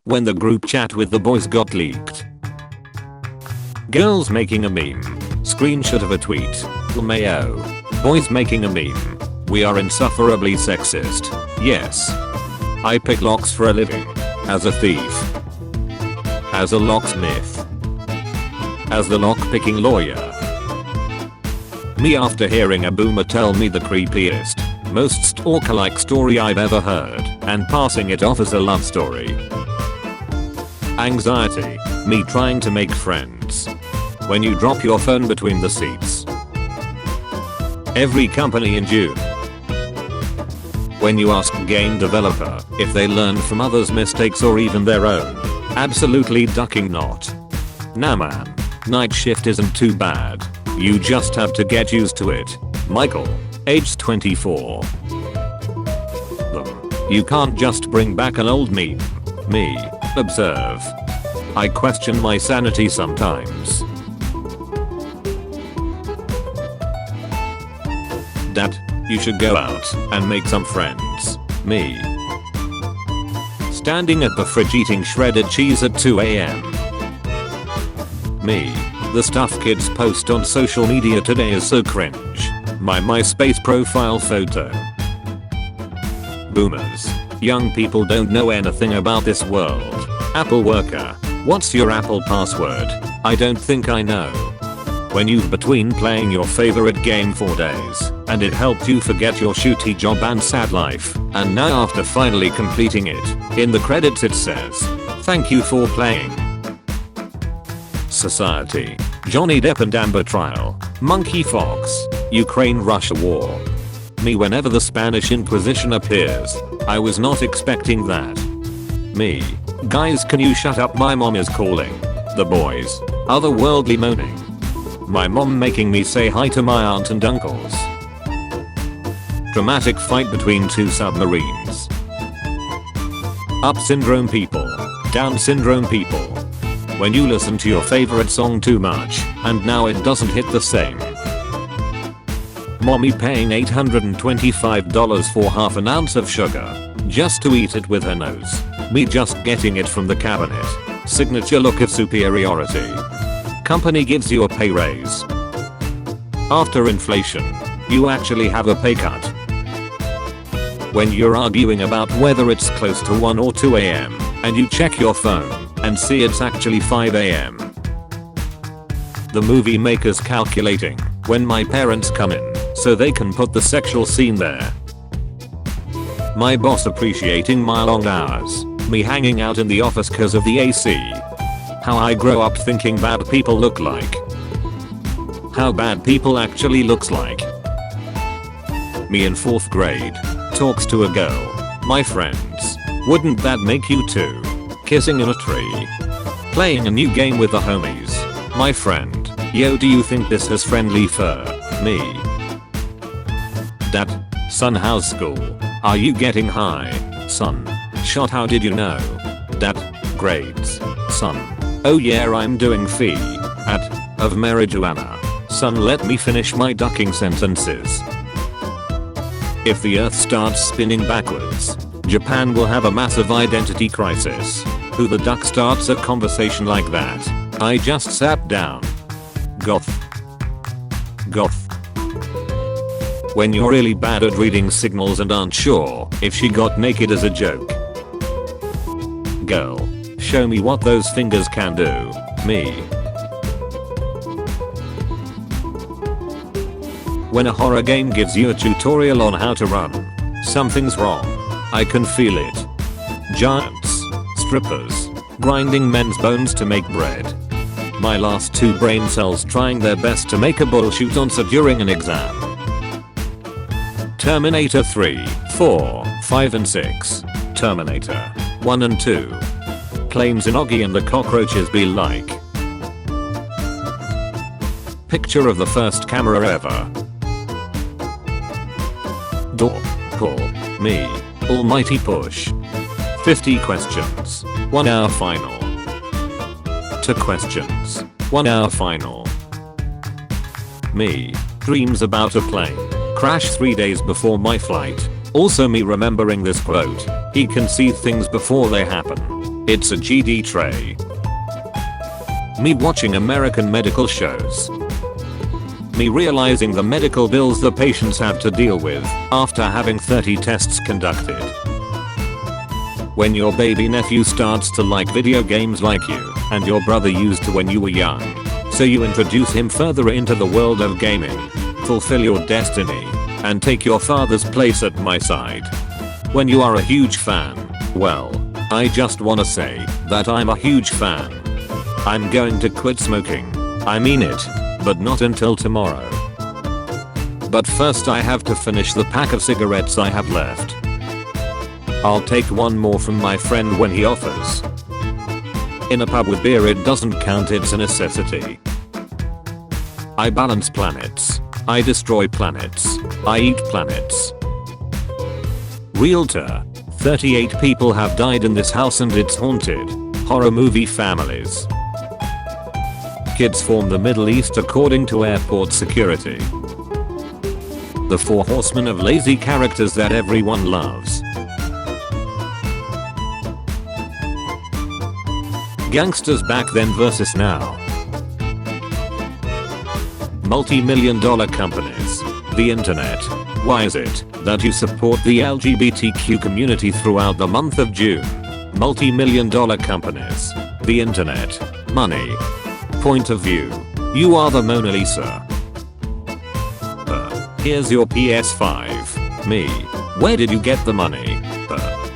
When the group chat with the boys got leaked. Girls making a meme. Screenshot of a tweet. Mayo. Boys making a meme. We are insufferably sexist. Yes. I pick locks for a living. As a thief. As a locksmith. As the lock-picking lawyer. Me after hearing a boomer tell me the creepiest, most stalker-like story I've ever heard, and passing it off as a love story. Anxiety. Me trying to make friends. When you drop your phone between the seats. Every company in June. When you ask a game developer if they learned from others' mistakes or even their own. Absolutely ducking not. Nah man. Night shift isn't too bad. You just have to get used to it. Michael. Age 24. You can't just bring back an old meme. Me. Observe. I question my sanity sometimes. Dad, you should go out and make some friends. Me. Standing at the fridge eating shredded cheese at 2 AM. Me. The stuff kids post on social media today is so cringe. My MySpace profile photo. Boomers. Young people don't know anything about this world. Apple worker. What's your Apple password? I don't think I know. When you've between playing your favorite game for days, and it helped you forget your shooty job and sad life, and now after finally completing it, in the credits it says, "Thank you for playing." Society. Johnny Depp and Amber trial. Monkey Fox. Ukraine-Russia war. Me whenever the Spanish Inquisition appears. I was not expecting that. Me. Guys, can you shut up, my mom is calling. The boys. Otherworldly moaning. My mom making me say hi to my aunt and uncles. Dramatic fight between two submarines. Up syndrome people. Down syndrome people. When you listen to your favorite song too much, and now it doesn't hit the same. Mommy paying $825 for half an ounce of sugar, just to eat it with her nose. Me just getting it from the cabinet. Signature look of superiority. Company gives you a pay raise. After inflation, you actually have a pay cut. When you're arguing about whether it's close to 1 or 2 AM, and you check your phone, and see it's actually 5 AM. The movie makers calculating when my parents come in, so they can put the sexual scene there. My boss appreciating my long hours, me hanging out in the office cause of the AC. How I grow up thinking bad people look like. How bad people actually looks like. Me in 4th grade, talks to a girl. My friends, wouldn't that make you too? Kissing in a tree. Playing a new game with the homies. My friend, yo, do you think this has friendly fur? Me. Dad, son, how's school? Are you getting high? Son. Shot, how did you know? Dad, grades. Son. Oh yeah, I'm doing fee. Of marijuana. Son, let me finish my ducking sentences. If the earth starts spinning backwards, Japan will have a massive identity crisis. Who the duck starts a conversation like that? I just sat down. Goth. When you're really bad at reading signals and aren't sure if she got naked as a joke. Girl. Show me what those fingers can do. Me. When a horror game gives you a tutorial on how to run, something's wrong. I can feel it. Giants. Strippers. Grinding men's bones to make bread. My last 2 brain cells trying their best to make a bullshit answer during an exam. Terminator 3, 4, 5 and 6. Terminator 1 and 2. Claims in Oggy and the Cockroaches be like. Picture of the first camera ever. Door. Pull. Me. Almighty push. 50 questions. 1 hour final. 2 questions. 1 hour final. Me. Dreams about a plane. Crash 3 days before my flight. Also me remembering this quote. He can see things before they happen. It's a GD tray. Me watching American medical shows. Me realizing the medical bills the patients have to deal with after having 30 tests conducted. When your baby nephew starts to like video games like you and your brother used to when you were young, so you introduce him further into the world of gaming, fulfill your destiny, and take your father's place at my side. When you are a huge fan, well, I just wanna say that I'm a huge fan. I'm going to quit smoking. I mean it, but not until tomorrow. But first I have to finish the pack of cigarettes I have left. I'll take one more from my friend when he offers. In a pub with beer it doesn't count, it's a necessity. I balance planets. I destroy planets. I eat planets. Realtor. 38 people have died in this house and it's haunted. Horror movie families. Kids form the Middle East according to airport security. The 4 horsemen of lazy characters that everyone loves. Gangsters back then versus now. Multi-million-dollar companies. The internet. Why is it that you support the LGBTQ community throughout the month of June? Multi-million-dollar companies. The internet. Money. Point of view. You are the Mona Lisa. Here's your PS5. Me. Where did you get the money?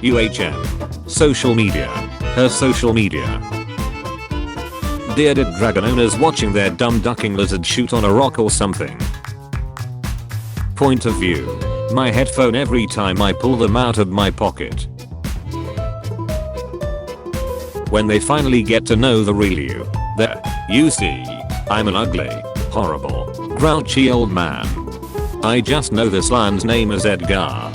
UHM. Social media. Her social media. Bearded dragon owners watching their dumb ducking lizard shoot on a rock or something. Point of view. My headphone every time I pull them out of my pocket. When they finally get to know the real you. There. You see. I'm an ugly, horrible, grouchy old man. I just know this lion's name is Edgar.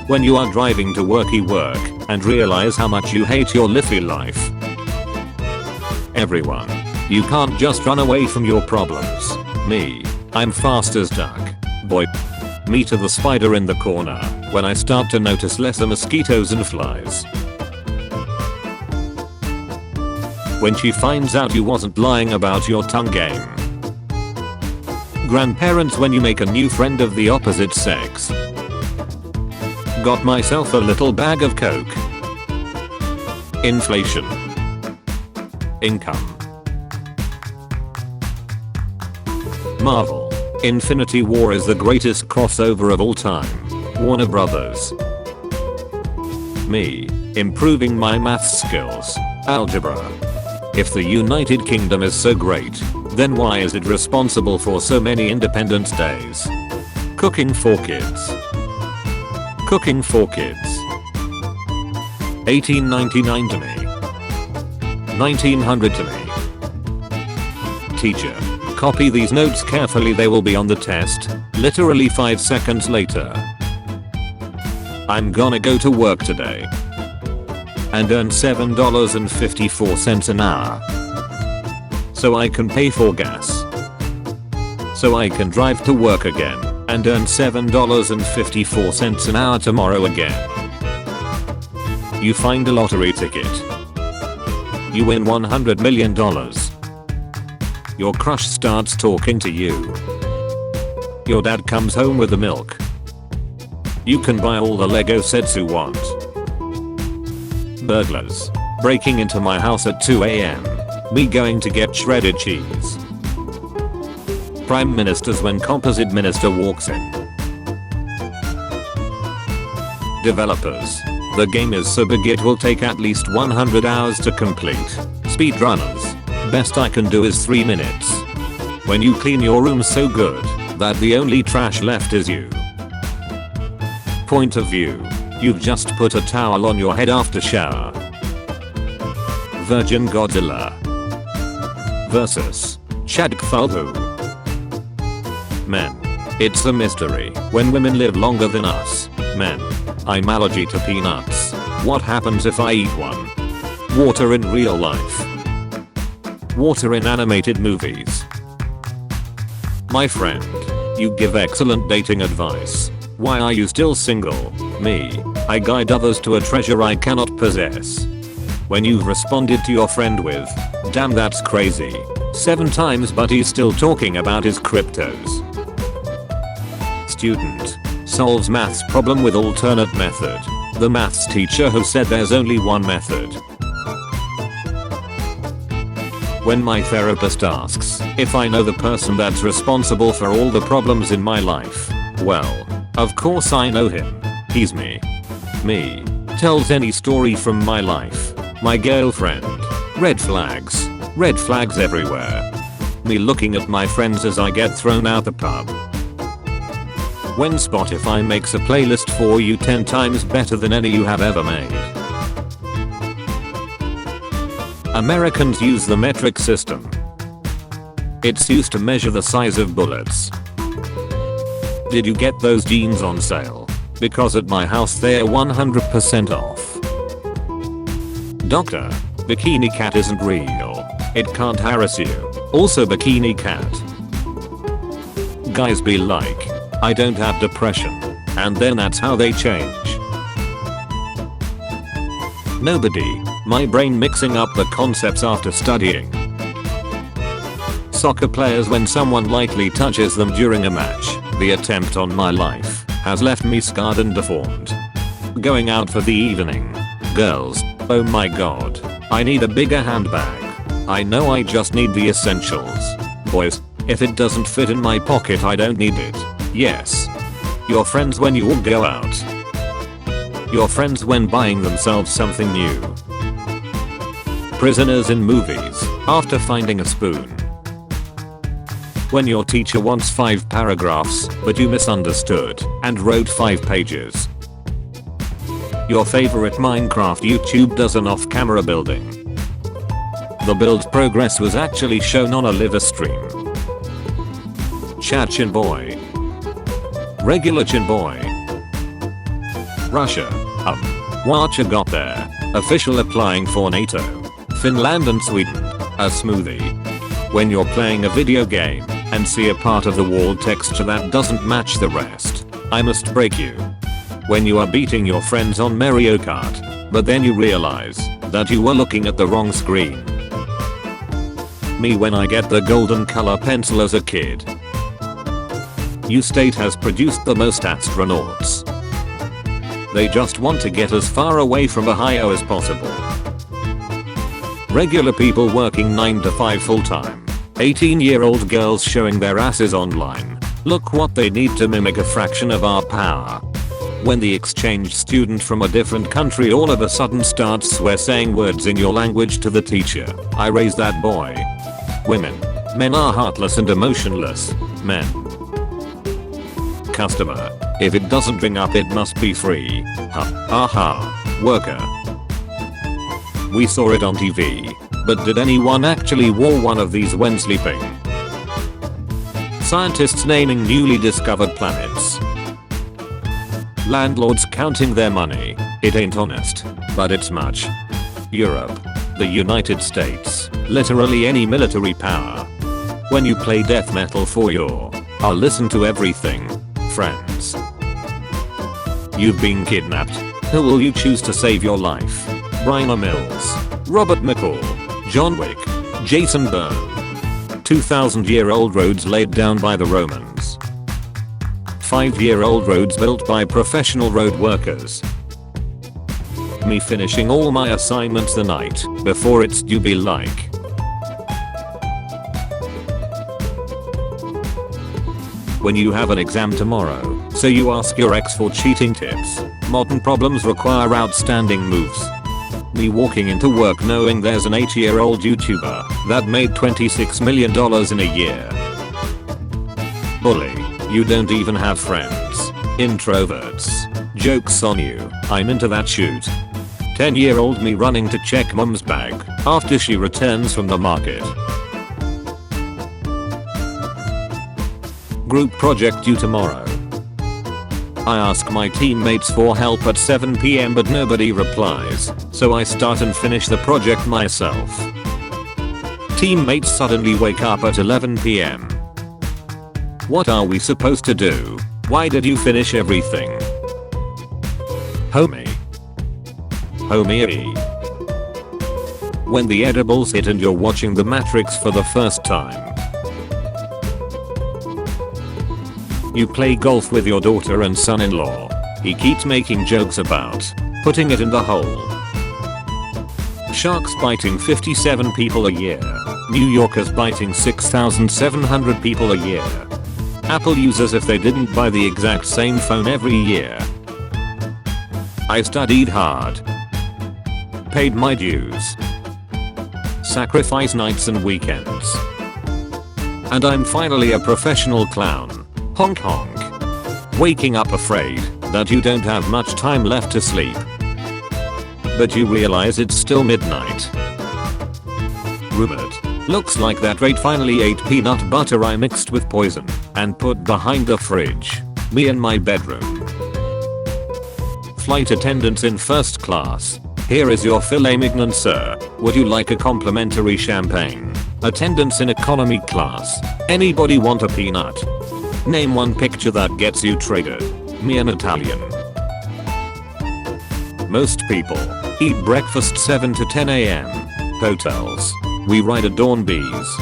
When you are driving to work and realize how much you hate your liffy life. Everyone. You can't just run away from your problems. Me. I'm fast as duck. Boy. Me to the spider in the corner when I start to notice lesser mosquitoes and flies. When she finds out you wasn't lying about your tongue game. Grandparents when you make a new friend of the opposite sex. Got myself a little bag of coke. Inflation. Income. Marvel. Infinity War is the greatest crossover of all time. Warner Brothers. Me. Improving my maths skills. Algebra. If the United Kingdom is so great, then why is it responsible for so many Independence Days? Cooking for kids. Cooking for kids. 1899 to me. 1900 to me. Teacher. Copy these notes carefully, they will be on the test, literally 5 seconds later. I'm gonna go to work today. And earn $7.54 an hour. So I can pay for gas. So I can drive to work again and earn $7.54 an hour tomorrow again. You find a lottery ticket. You win $100 million. Your crush starts talking to you. Your dad comes home with the milk. You can buy all the Lego sets you want. Burglars. Breaking into my house at 2 AM. Me going to get shredded cheese. Prime Ministers when composite minister walks in. Developers. The game is so big it will take at least 100 hours to complete. Speedrunners. Best I can do is 3 minutes. When you clean your room so good that the only trash left is you. Point of view. You've just put a towel on your head after shower. Virgin Godzilla versus Chadkfalhu. Men. It's a mystery when women live longer than us. Men. I'm allergic to peanuts. What happens if I eat one? Water in real life. Water in animated movies. My friend. You give excellent dating advice. Why are you still single? Me. I guide others to a treasure I cannot possess. When you've responded to your friend with, damn that's crazy, 7 times but he's still talking about his cryptos. Student. Solves maths problem with alternate method. The maths teacher has said there's only one method. When my therapist asks if I know the person that's responsible for all the problems in my life, well, of course I know him. He's me. Me. Tells any story from my life. My girlfriend. Red flags. Red flags everywhere. Me looking at my friends as I get thrown out the pub. When Spotify makes a playlist for you 10 times better than any you have ever made. Americans use the metric system. It's used to measure the size of bullets. Did you get those jeans on sale? Because at my house they're 100% off. Doctor. Bikini cat isn't real. It can't harass you. Also bikini cat. Guys be like, I don't have depression. And then that's how they change. Nobody. My brain mixing up the concepts after studying. Soccer players when someone lightly touches them during a match. The attempt on my life has left me scarred and deformed. Going out for the evening. Girls. Oh my god. I need a bigger handbag. I know I just need the essentials. Boys. If it doesn't fit in my pocket I don't need it. Yes. Your friends when you all go out. Your friends when buying themselves something new. Prisoners in movies after finding a spoon. When your teacher wants 5 paragraphs but you misunderstood and wrote 5 pages. Your favorite Minecraft YouTube does an off-camera building. The build progress was actually shown on a live stream. Chechen boy. Regular chin boy. Russia. What you got there? Official applying for NATO. Finland and Sweden. A smoothie. When you're playing a video game and see a part of the wall texture that doesn't match the rest. I must break you. When you are beating your friends on Mario Kart, but then you realize that you were looking at the wrong screen. Me when I get the golden color pencil as a kid. U state has produced the most astronauts. They just want to get as far away from Ohio as possible. Regular people working 9 to 5 full time. 18-year-old girls showing their asses online. Look what they need to mimic a fraction of our power. When the exchange student from a different country all of a sudden starts saying words in your language to the teacher. I raised that boy. Women. Men are heartless and emotionless. Men. Customer. If it doesn't ring up it must be free. Ha ha ha. Worker. We saw it on TV. But did anyone actually wear one of these when sleeping? Scientists naming newly discovered planets. Landlords counting their money. It ain't honest, but it's much. Europe. The United States. Literally any military power. When you play death metal for your I'll listen to everything. Friends. You've been kidnapped. Who will you choose to save your life? Bryna Mills. Robert McCall. John Wick. Jason Bourne. 2,000-year-old roads laid down by the Romans. 5-year-old roads built by professional road workers. Me finishing all my assignments the night before it's due be like. When you have an exam tomorrow, so you ask your ex for cheating tips. Modern problems require outstanding moves. Me walking into work knowing there's an 8-year-old YouTuber that made $26 million in a year. Bully. You don't even have friends. Introverts. Joke's on you. I'm into that shoot. 10-year-old me running to check mum's bag after she returns from the market. Group project due tomorrow. I ask my teammates for help at 7 PM but nobody replies, so I start and finish the project myself. Teammates suddenly wake up at 11 PM. What are we supposed to do? Why did you finish everything? Homie. Homie. When the edibles hit and you're watching The Matrix for the first time. You play golf with your daughter and son-in-law. He keeps making jokes about putting it in the hole. Sharks biting 57 people a year. New Yorkers biting 6,700 people a year. Apple users if they didn't buy the exact same phone every year. I studied hard. Paid my dues. Sacrifice nights and weekends. And I'm finally a professional clown. Honk honk. Waking up afraid that you don't have much time left to sleep. But you realize it's still midnight. Rumored. Looks like that rate finally ate peanut butter I mixed with poison and put behind the fridge. Me in my bedroom. Flight attendants in first class. Here is your filet mignon, sir. Would you like a complimentary champagne? Attendants in economy class. Anybody want a peanut? Name one picture that gets you triggered. Me an Italian. Most people eat breakfast 7 to 10 AM. Hotels. We ride Adorn bees.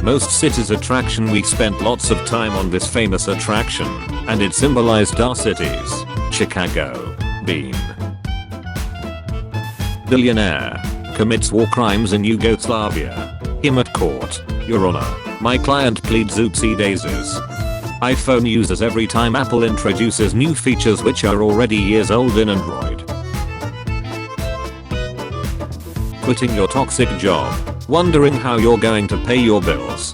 Most cities attraction we spent lots of time on this famous attraction and it symbolized our cities. Chicago. Bean. Billionaire. Commits war crimes in Yugoslavia. Him at court. Your Honor. My client pleads oopsie daisies. iPhone users every time Apple introduces new features which are already years old in Android. Quitting your toxic job. Wondering how you're going to pay your bills.